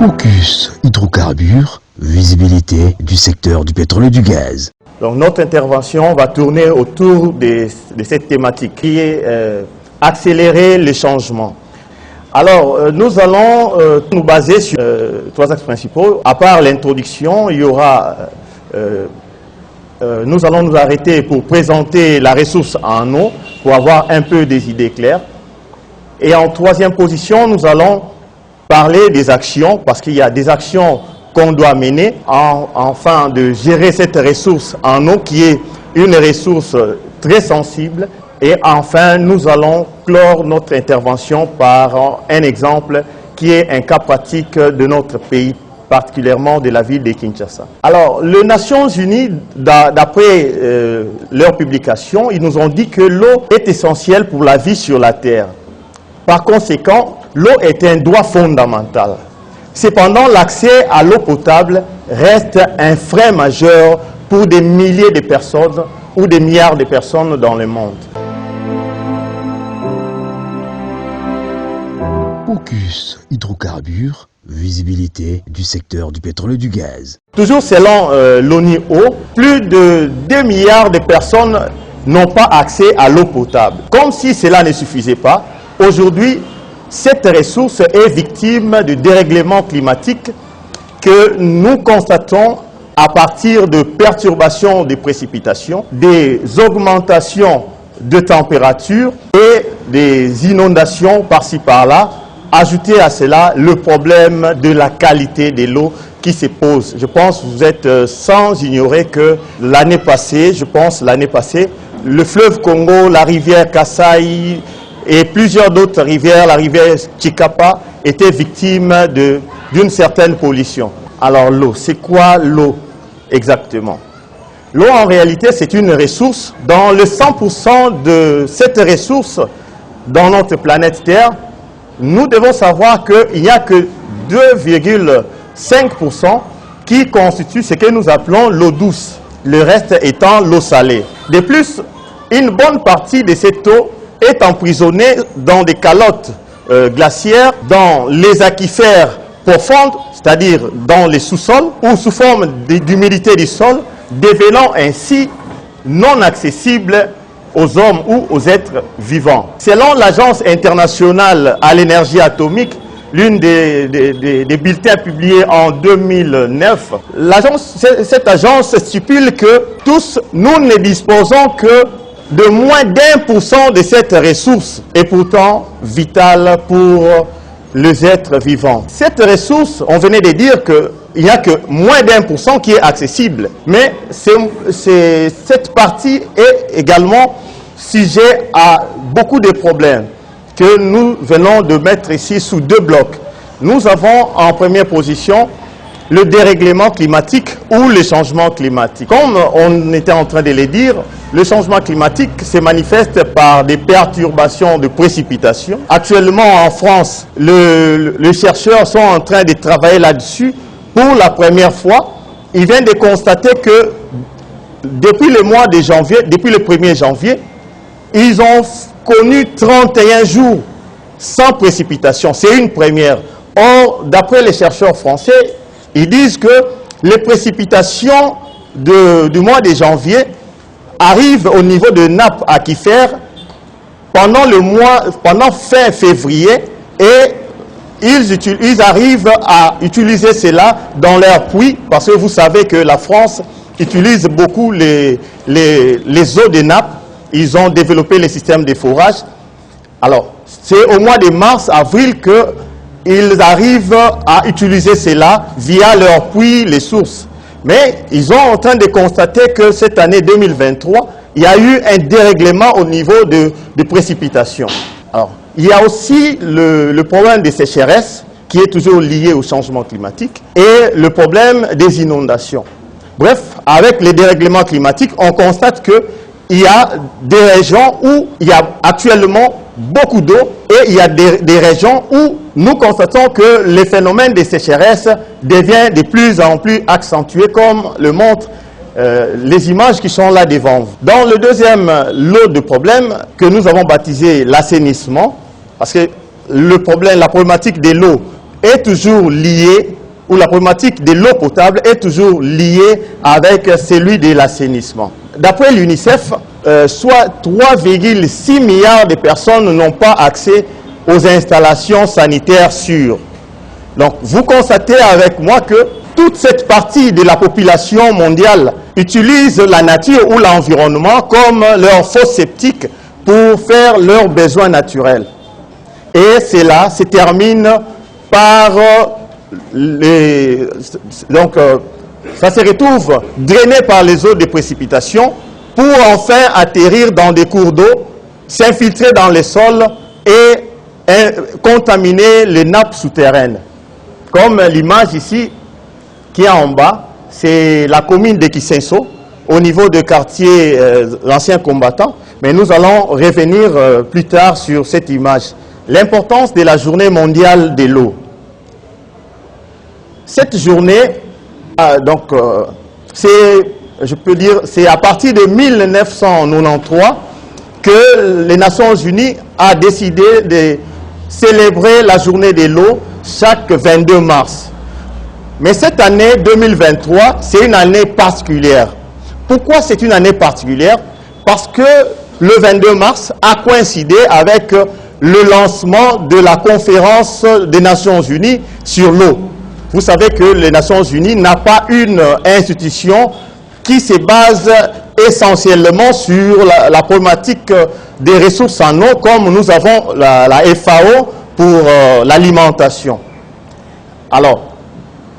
Focus hydrocarbures, visibilité du secteur du pétrole et du gaz. Donc notre intervention va tourner autour de cette thématique qui est accélérer les changements. Alors nous allons nous baser sur trois axes principaux. À part l'introduction, il y aura, nous allons nous arrêter pour présenter la ressource en eau, pour avoir un peu des idées claires. Et en troisième position, nous allons parler des actions, parce qu'il y a des actions qu'on doit mener afin de gérer cette ressource en eau qui est une ressource très sensible. Et enfin, nous allons clore notre intervention par un exemple qui est un cas pratique de notre pays, particulièrement de la ville de Kinshasa. Alors, les Nations Unies, d'après leur publication, ils nous ont dit que l'eau est essentielle pour la vie sur la Terre. Par conséquent, l'eau est un droit fondamental. Cependant, l'accès à l'eau potable reste un frein majeur pour des milliers de personnes ou des milliards de personnes dans le monde. Focus hydrocarbures, visibilité du secteur du pétrole et du gaz. Toujours selon l'ONU, plus de 2 milliards de personnes n'ont pas accès à l'eau potable. Comme si cela ne suffisait pas, aujourd'hui, cette ressource est victime de dérèglements climatiques que nous constatons à partir de perturbations des précipitations, des augmentations de température et des inondations par-ci par-là. Ajoutez à cela le problème de la qualité de l'eau qui se pose. Je pense que vous êtes sans ignorer que l'année passée, le fleuve Congo, la rivière Kasaï et plusieurs d'autres rivières, la rivière Chikapa, étaient victimes d'une certaine pollution. Alors l'eau, c'est quoi l'eau exactement? L'eau en réalité c'est une ressource. Dans le 100% de cette ressource dans notre planète Terre, nous devons savoir qu'il n'y a que 2,5% qui constitue ce que nous appelons l'eau douce, le reste étant l'eau salée. De plus, une bonne partie de cette eau est emprisonnée dans des calottes glaciaires, dans les aquifères profondes, c'est-à-dire dans les sous-sols, ou sous forme d'humidité du sol, devenant ainsi non accessibles aux hommes ou aux êtres vivants. Selon l'Agence internationale à l'énergie atomique, l'une des bulletins publiés en 2009, cette agence stipule que tous, nous ne disposons que de moins d'1% de cette ressource est pourtant vitale pour les êtres vivants. Cette ressource, on venait de dire qu'il n'y a que moins d'1% qui est accessible, mais cette partie est également sujet à beaucoup de problèmes que nous venons de mettre ici sous deux blocs. Nous avons en première position le dérèglement climatique ou le changement climatique. Comme on était en train de le dire, le changement climatique se manifeste par des perturbations de précipitations. Actuellement en France, les chercheurs sont en train de travailler là-dessus. Pour la première fois, ils viennent de constater que depuis le mois de janvier, depuis le 1er janvier, ils ont connu 31 jours sans précipitation. C'est une première. Or, d'après les chercheurs français, ils disent que les précipitations du mois de janvier arrivent au niveau de nappes aquifères pendant fin février et ils arrivent à utiliser cela dans leurs puits parce que vous savez que la France utilise beaucoup les eaux des nappes. Ils ont développé les systèmes de forage. Alors, c'est au mois de mars, avril qu'ils arrivent à utiliser cela via leurs puits, les sources. Mais ils sont en train de constater que cette année 2023, il y a eu un dérèglement au niveau de précipitations. Alors, il y a aussi le problème des sécheresses qui est toujours lié au changement climatique et le problème des inondations. Bref, avec les dérèglements climatiques, on constate qu'il y a des régions où il y a actuellement beaucoup d'eau et il y a des régions où nous constatons que les phénomènes de sécheresse deviennent de plus en plus accentués comme le montrent les images qui sont là devant vous. Dans le deuxième lot de problèmes que nous avons baptisé l'assainissement, parce que la problématique de l'eau est toujours liée, ou la problématique de l'eau potable est toujours liée avec celui de l'assainissement. D'après l'UNICEF, soit 3,6 milliards de personnes n'ont pas accès aux installations sanitaires sûres. Donc, vous constatez avec moi que toute cette partie de la population mondiale utilise la nature ou l'environnement comme leur fosse septique pour faire leurs besoins naturels. Et cela se termine par ça se retrouve drainé par les eaux de précipitation pour enfin atterrir dans des cours d'eau, s'infiltrer dans les sols et contaminer les nappes souterraines. Comme l'image ici qui est en bas, c'est la commune de Kisenso, au niveau du quartier l'ancien combattant. Mais nous allons revenir plus tard sur cette image. L'importance de la journée mondiale de l'eau. Cette journée, c'est à partir de 1993 que les Nations Unies a décidé de célébrer la journée de l'eau chaque 22 mars. Mais cette année 2023, c'est une année particulière. Pourquoi c'est une année particulière? Parce que le 22 mars a coïncidé avec le lancement de la conférence des Nations Unies sur l'eau. Vous savez que les Nations Unies n'a pas une institution qui se base essentiellement sur la problématique des ressources en eau, comme nous avons la FAO pour l'alimentation. Alors,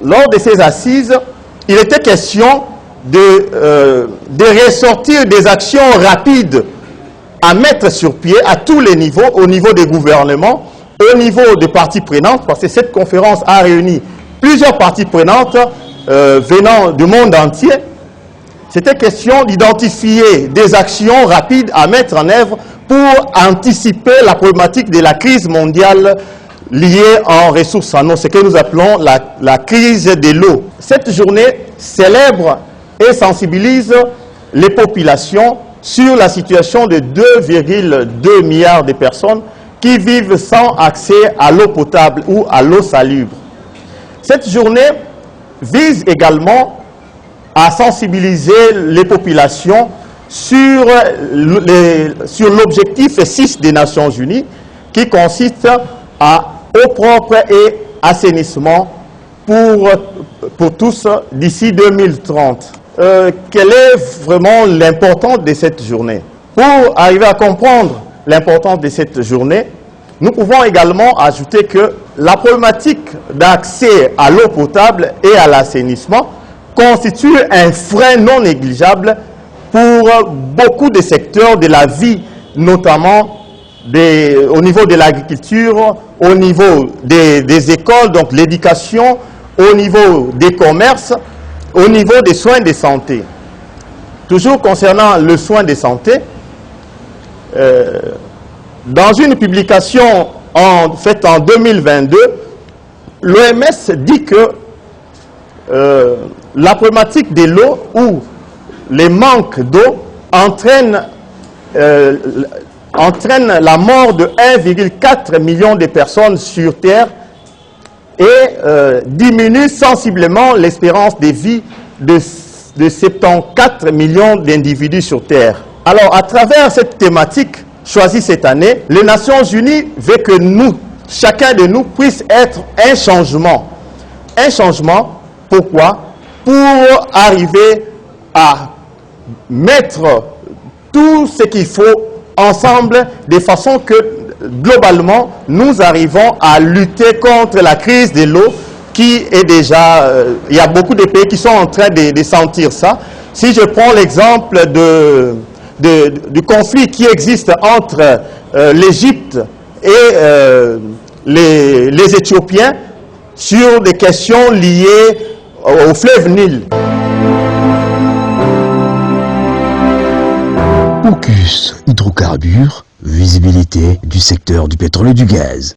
lors de ces assises, il était question de ressortir des actions rapides à mettre sur pied à tous les niveaux, au niveau des gouvernements, au niveau des parties prenantes, parce que cette conférence a réuni plusieurs parties prenantes venant du monde entier. C'était question d'identifier des actions rapides à mettre en œuvre pour anticiper la problématique de la crise mondiale liée en ressources en eau, ce que nous appelons la crise de l'eau. Cette journée célèbre et sensibilise les populations sur la situation de 2,2 milliards de personnes qui vivent sans accès à l'eau potable ou à l'eau salubre. Cette journée vise également à sensibiliser les populations sur l'objectif 6 des Nations Unies qui consiste à eau propre et assainissement pour tous d'ici 2030. Quelle est vraiment l'importance de cette journée? Pour arriver à comprendre l'importance de cette journée, nous pouvons également ajouter que la problématique d'accès à l'eau potable et à l'assainissement constitue un frein non négligeable pour beaucoup de secteurs de la vie, notamment au niveau de l'agriculture, au niveau des écoles, donc l'éducation, au niveau des commerces, au niveau des soins de santé. Toujours concernant le soin de santé, dans une publication faite en 2022, l'OMS dit que la problématique de l'eau ou les manques d'eau entraînent la mort de 1,4 million de personnes sur Terre et diminue sensiblement l'espérance de vie de 74 millions d'individus sur Terre. Alors, à travers cette thématique choisie cette année, les Nations Unies veulent que nous, chacun de nous, puisse être un changement. Un changement, pourquoi? Pour arriver à mettre tout ce qu'il faut ensemble de façon que, globalement, nous arrivons à lutter contre la crise de l'eau qui est déjà... il y a beaucoup de pays qui sont en train de sentir ça. Si je prends l'exemple du conflit qui existe entre l'Égypte et les Éthiopiens sur des questions liées au fleuve Nil. Focus Hydrocarbures, visibilité du secteur du pétrole et du gaz.